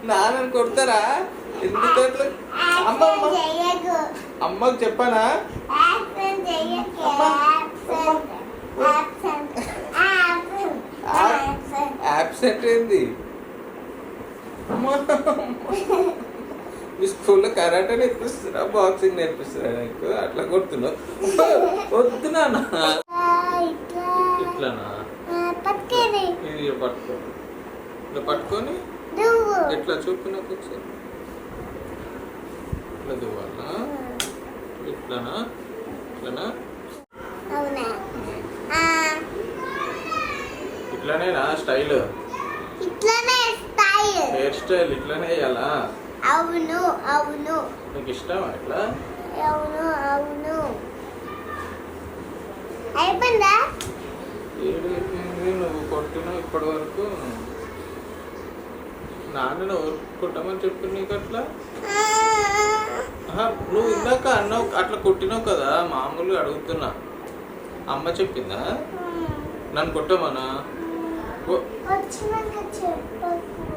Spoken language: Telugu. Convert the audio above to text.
నాన్నని కొడతారా? ఎందుకు అట్లా? అమ్మకు చెప్పానా? యాబ్సెంట్ ఏంది? మీ స్కూల్లో కరాటే నేర్పిస్తారా, బాక్సింగ్ నేర్పిస్తారా నీకు? అట్లా కొడుతున్నావు. వద్దునా ఇట్లానా? ఇది పట్టుకో, ఇట్లా పట్టుకొని ఎట్లా చూపు నాకు ఒకసారి. ఇట్లా దువ్వాలా? ఇట్లానా? ఇట్లానా? ఇట్లానేనా స్టైల్? హెయిర్ స్టైల్ ఇట్లానే వేయాలా? అవును అవును. నీకు ఇష్టమా ఇట్లా? అవును అవును. అయిపోయిందా? నువ్వు కొట్టినావు ఇప్పటి వరకు. నాన్న కొట్టమని చెప్పి నీకు అట్లా? నువ్వు ఇందాక అన్నావు అట్లా కొట్టినావు కదా, మామూలుగా అడుగుతున్నా. అమ్మ చెప్పిందా నన్ను కొట్టమనా? వచ్చినాక చెప్పకు.